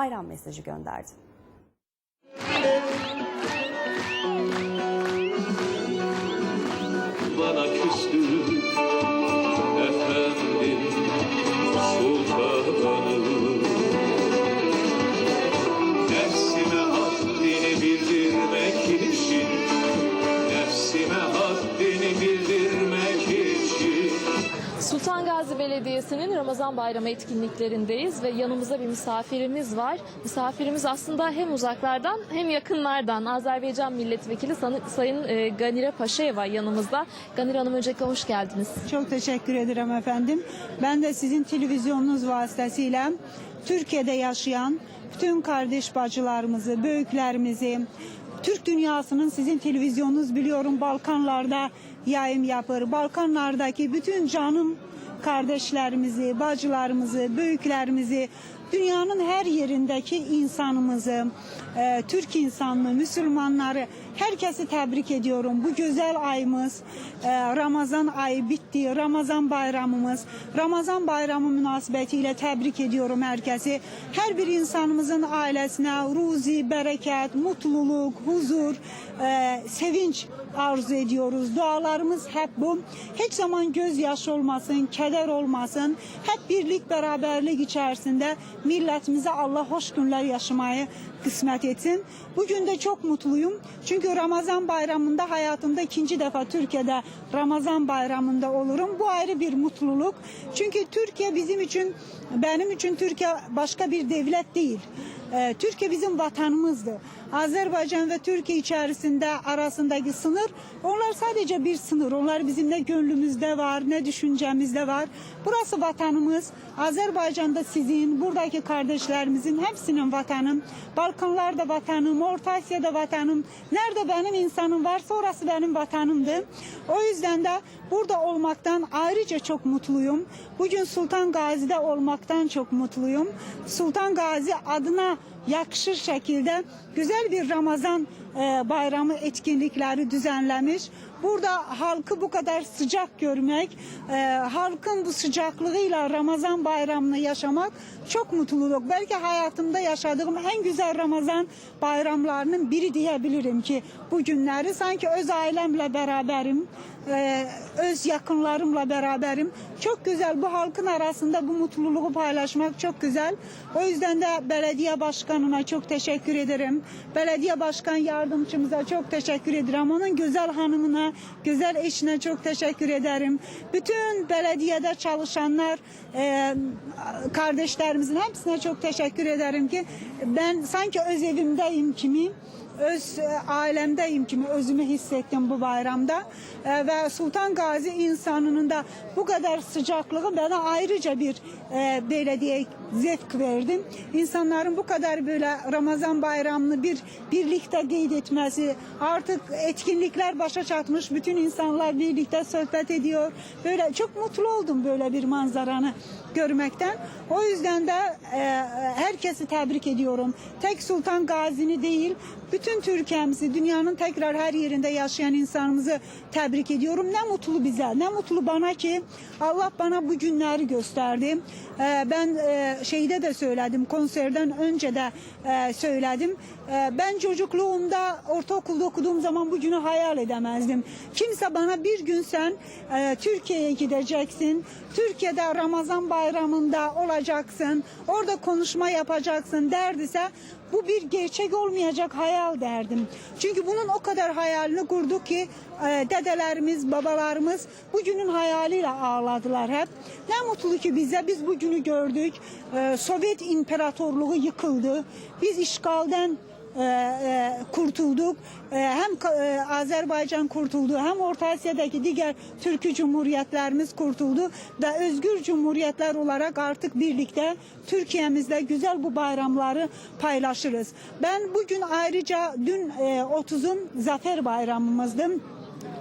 bayram mesajı gönderdi. Bana küstü efendim sultanım, nefsime haddini bildirmek için, nefsime haddini bildirmek için. Sultan Gazi Belediyesi'nin Ramazan Bayramı etkinliklerindeyiz ve yanımızda bir misafirimiz var. Misafirimiz aslında hem uzaklardan hem yakınlardan. Azerbaycan Milletvekili Sayın Ganire Paşayeva yanımızda. Ganire Hanım, öncelikle hoş geldiniz. Çok teşekkür ederim efendim. Ben de sizin televizyonunuz vasıtasıyla Türkiye'de yaşayan bütün kardeş bacılarımızı, büyüklerimizi, Türk dünyasının sizin televizyonunuz biliyorum Balkanlarda yayım yapar. Balkanlardaki bütün canım kardeşlerimizi, bacılarımızı, büyüklerimizi, dünyanın her yerindeki insanımızı, Türk insanlığı, Müslümanları, herkesi tebrik ediyorum. Bu güzel ayımız, Ramazan ayı bitti. Ramazan bayramımız. Ramazan bayramı münasebetiyle tebrik ediyorum herkesi. Her bir insanımızın ailesine ruzi, bereket, mutluluk, huzur, sevinç arzu ediyoruz. Dualarımız hep bu. Hiç zaman gözyaşı olmasın, keder olmasın. Hep birlik, beraberlik içerisinde milletimize Allah hoş günler yaşamayı kısmet etsin. Bugün de çok mutluyum. Çünkü Ramazan bayramında hayatımda ikinci defa Türkiye'de Ramazan bayramında olurum. Bu ayrı bir mutluluk. Çünkü Türkiye bizim için, benim için Türkiye başka bir devlet değil. Türkiye bizim vatanımızdı. Azerbaycan ve Türkiye içerisinde arasındaki sınır, onlar sadece bir sınır. Onlar bizim ne gönlümüzde var, ne düşüncemizde var. Burası vatanımız. Azerbaycan'da sizin, buradaki kardeşlerimizin hepsinin vatanım. Balkanlarda vatanım, Orta Asya'da vatanım. Nerede benim insanım varsa orası benim vatanımdı. O yüzden de burada olmaktan ayrıca çok mutluyum. Bugün Sultan Gazi'de olmaktan çok mutluyum. Sultan Gazi adına yakışır şekilde güzel bir Ramazan bayramı etkinlikleri düzenlemiş. Burada halkı bu kadar sıcak görmek, halkın bu sıcaklığıyla Ramazan bayramını yaşamak çok mutluluk. Belki hayatımda yaşadığım en güzel Ramazan bayramlarının biri diyebilirim ki bu günleri sanki öz ailemle beraberim, öz yakınlarımla beraberim. Çok güzel, bu halkın arasında bu mutluluğu paylaşmak çok güzel. O yüzden de belediye başkanına çok teşekkür ederim. Belediye başkan yardımcımıza çok teşekkür ederim. Onun güzel hanımına, güzel eşine çok teşekkür ederim. Bütün belediyede çalışanlar, kardeşlerimizin hepsine çok teşekkür ederim ki ben sanki öz evimdeyim kimi, öz ailemdeyim kimi özümü hissettim bu bayramda. Ve Sultan Gazi insanının da bu kadar sıcaklığı bana ayrıca bir belediye zevk verdim. İnsanların bu kadar böyle Ramazan bayramını birlikte qeyd etmesi, artık etkinlikler başa çatmış, bütün insanlar birlikte sohbet ediyor. Böyle çok mutlu oldum böyle bir manzaranı görmekten. O yüzden de herkesi tebrik ediyorum. Tek Sultan Gazi'ni değil, bütün Türkiye'mizi, dünyanın tekrar her yerinde yaşayan insanımızı tebrik ediyorum. Ne mutlu bize, ne mutlu bana ki Allah bana bu günleri gösterdi. Ben şeyde de söyledim, konserden önce de söyledim. Ben çocukluğumda ortaokulda okuduğum zaman bu günü hayal edemezdim. Kimse bana bir gün sen Türkiye'ye gideceksin, Türkiye'de Ramazan bayramında olacaksın, orada konuşma yapacaksın derdiyse bu bir gerçek olmayacak hayal derdim. Çünkü bunun o kadar hayalini kurduk ki dedelerimiz, babalarımız bugünün hayaliyle ağladılar hep. Ne mutlu ki bize, biz bugünü gördük. Sovyet İmparatorluğu yıkıldı. Biz işgalden kurtulduk. Hem Azerbaycan kurtuldu, hem Orta Asya'daki diğer Türk Cumhuriyetlerimiz kurtuldu ve özgür cumhuriyetler olarak artık birlikte Türkiye'mizde güzel bu bayramları paylaşırız. Ben bugün ayrıca dün 30'un Zafer Bayramımızdı.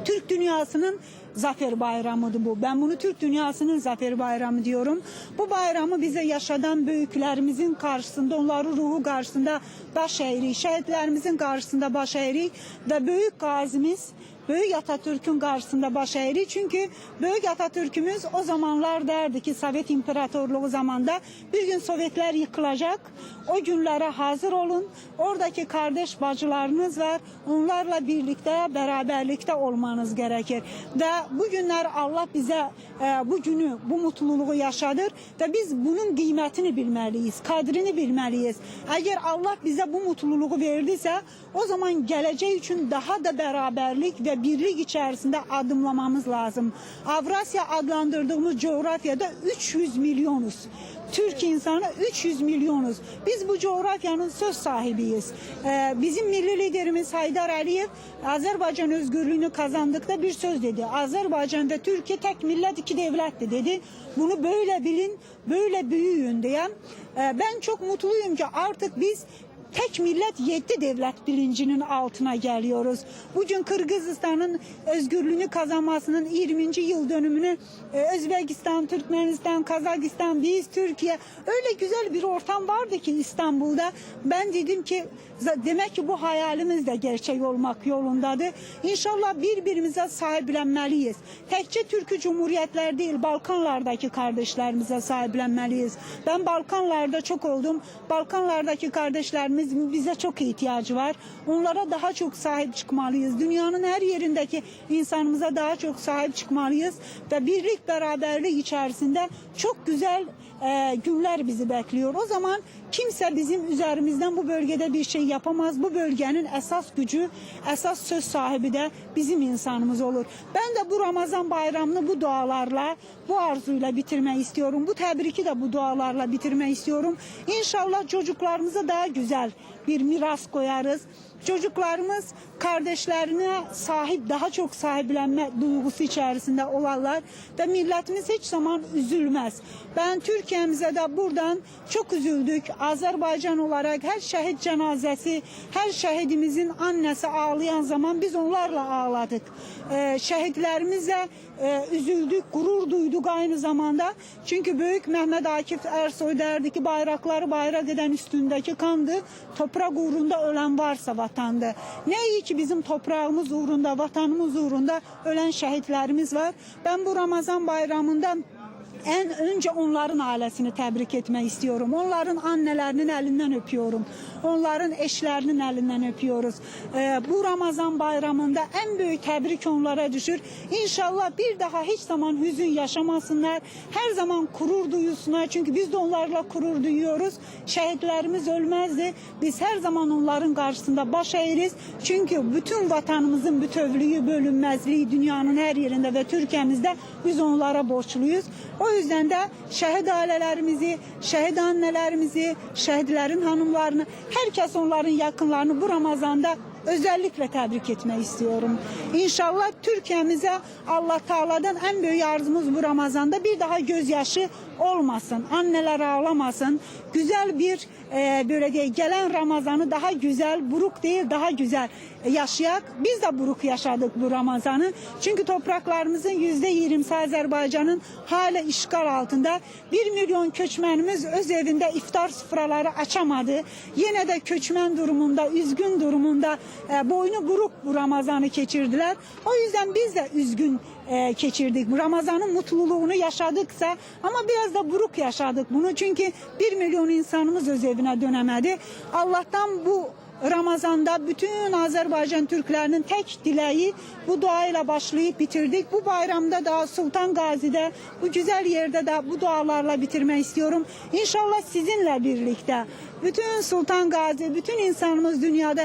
Türk dünyasının Zafer Bayramı'dır bu. Ben bunu Türk dünyasının Zafer Bayramı diyorum. Bu bayramı bize yaşadan büyüklerimizin karşısında, onların ruhu karşısında baş eğrik, şehitlerimizin karşısında baş eğrik ve büyük gazimiz Böyük Atatürk'ün karşısında baş eğri. Çünkü Böyük Atatürk'ümüz o zamanlar derdi ki Sovet İmparatorluğu zamanında bir gün Sovyetler yıkılacak. O günlere hazır olun. Oradaki kardeş bacılarınız var. Onlarla birlikte, beraberlikte olmanız gerekir. Ve bugünler Allah bize bu günü, bu mutluluğu yaşadır ve biz bunun kıymetini bilmeliyiz, kadrini bilmeliyiz. Eğer Allah bize bu mutluluğu verdiyse o zaman geleceği için daha da beraberlik ve birlik içerisinde adımlamamız lazım. Avrasya adlandırdığımız coğrafyada 300 milyonuz. Türk insanı 300 milyonuz. Biz bu coğrafyanın söz sahibiyiz. Bizim milli liderimiz Haydar Aliyev Azerbaycan özgürlüğünü kazandıkta bir söz dedi. Azerbaycan ve Türkiye tek millet iki devletti dedi. Bunu böyle bilin, böyle büyüyün diye. Ben çok mutluyum ki artık biz tek millet 7 devlet bilincinin altına geliyoruz. Bugün Kırgızistan'ın özgürlüğünü kazanmasının 20. yıl dönümünü Özbekistan, Türkmenistan, Kazakistan, biz, Türkiye öyle güzel bir ortam vardı ki İstanbul'da. Ben dedim ki demek ki bu hayalimiz de gerçek olmak yolundadır. İnşallah birbirimize sahiplenmeliyiz. Tekçe Türk'ü Cumhuriyetler değil, Balkanlardaki kardeşlerimize sahiplenmeliyiz. Ben Balkanlarda çok oldum. Balkanlardaki kardeşlerimiz bize çok ihtiyacı var. Onlara daha çok sahip çıkmalıyız. Dünyanın her yerindeki insanımıza daha çok sahip çıkmalıyız ve birlik beraberlik içerisinde çok güzel günler bizi bekliyor. O zaman kimse bizim üzerimizden bu bölgede bir şey yapamaz. Bu bölgenin esas gücü, esas söz sahibi de bizim insanımız olur. Ben de bu Ramazan bayramını bu dualarla, bu arzuyla bitirmek istiyorum. Bu tebriki de bu dualarla bitirmek istiyorum. İnşallah çocuklarımıza daha güzel bir miras koyarız. Çocuklarımız kardeşlerine sahip, daha çok sahiplenme duygusu içerisinde olanlar ve milletimiz hiç zaman üzülmez. Ben Türkiye'mize de buradan çok üzüldük. Azerbaycan olarak her şehit cenazesi, her şehidimizin annesi ağlayan zaman biz onlarla ağladık. Şehitlerimizle üzüldük, gurur duyduk aynı zamanda. Çünkü Büyük Mehmet Akif Ersoy derdi ki bayrakları bayrak eden üstündeki kandı. Toprak uğrunda ölen varsa vatandı. Ne iyi ki bizim toprağımız uğrunda, vatanımız uğrunda ölen şehitlerimiz var. Ben bu Ramazan bayramında en önce onların ailesini tebrik etmek istiyorum. Onların annelerinin elinden öpüyorum. Onların eşlerinin elinden öpüyoruz. Bu Ramazan bayramında en büyük tebrik onlara düşür. İnşallah bir daha hiç zaman hüzün yaşamasınlar. Her zaman gurur duyusunlar. Çünkü biz de onlarla gurur duyuyoruz. Şehitlerimiz ölmezdi. Biz her zaman onların karşısında baş eğeriz. Çünkü bütün vatanımızın bütövlüğü, bölünmezliği dünyanın her yerinde ve Türkiye'mizde biz onlara borçluyuz. O yüzden de şehit ailelerimizi, şehit annelerimizi, şehitlerin hanımlarını, herkes onların yakınlarını bu Ramazan'da özellikle tebrik etmek istiyorum. İnşallah Türkiye'mize Allah Teala'dan en büyük arzumuz bu Ramazan'da bir daha gözyaşı olmasın. Anneler ağlamasın. Güzel bir böyle diye gelen Ramazan'ı daha güzel, buruk değil daha güzel yaşayak. Biz de buruk yaşadık bu Ramazan'ı. Çünkü topraklarımızın %20'si Azerbaycan'ın hala işgal altında. 1 milyon köçmenimiz öz evinde iftar sofraları açamadı. Yine de köçmen durumunda, üzgün durumunda boynu buruk bu Ramazan'ı geçirdiler. O yüzden biz de üzgün geçirdik. Bu Ramazan'ın mutluluğunu yaşadıksa ama biraz da buruk yaşadık bunu. Çünkü 1 milyon insanımız öz evine dönemedi. Allah'tan bu Ramazan'da bütün Azerbaycan Türklerinin tek dileği bu duayla başlayıp bitirdik. Bu bayramda da Sultan Gazi'de bu güzel yerde de bu dualarla bitirmek istiyorum. İnşallah sizinle birlikte bütün Sultan Gazi, bütün insanımız dünyada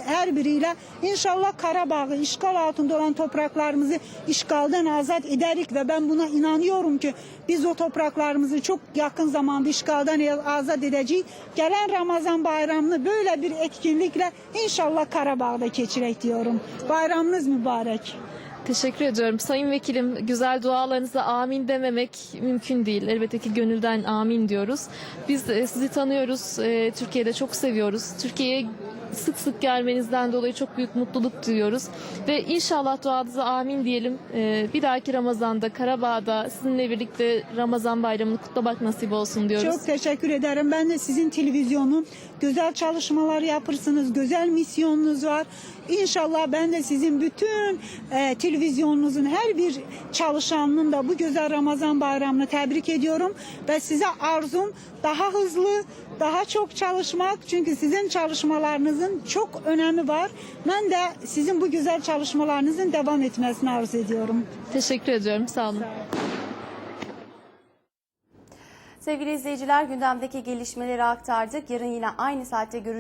her biriyle inşallah Karabağ'ı, işgal altında olan topraklarımızı işgalden azat ederik ve ben buna inanıyorum ki biz o topraklarımızı çok yakın zamanda işgalden azat edeceğiz. Gelen Ramazan bayramını böyle bir etkinlikle inşallah Karabağ'da geçirek diyorum. Bayramınız mübarek. Teşekkür ediyorum. Sayın Vekilim, güzel dualarınıza amin dememek mümkün değil. Elbette ki gönülden amin diyoruz. Biz sizi tanıyoruz. Türkiye'de çok seviyoruz. Türkiye'ye sık sık gelmenizden dolayı çok büyük mutluluk duyuyoruz. Ve inşallah duanıza amin diyelim. Bir dahaki Ramazan'da Karabağ'da sizinle birlikte Ramazan bayramını kutlamak nasip olsun diyoruz. Çok teşekkür ederim. Ben de sizin televizyonun güzel çalışmalar yapırsınız. Güzel misyonunuz var. İnşallah ben de sizin bütün televizyonunuzun her bir çalışanının da bu güzel Ramazan bayramını tebrik ediyorum. Ve size arzum daha hızlı, daha çok çalışmak. Çünkü sizin çalışmalarınızın çok önemi var. Ben de sizin bu güzel çalışmalarınızın devam etmesini arzu ediyorum. Teşekkür ediyorum. Sağ olun. Sevgili izleyiciler, gündemdeki gelişmeleri aktardık. Yarın yine aynı saatte görüşürüz.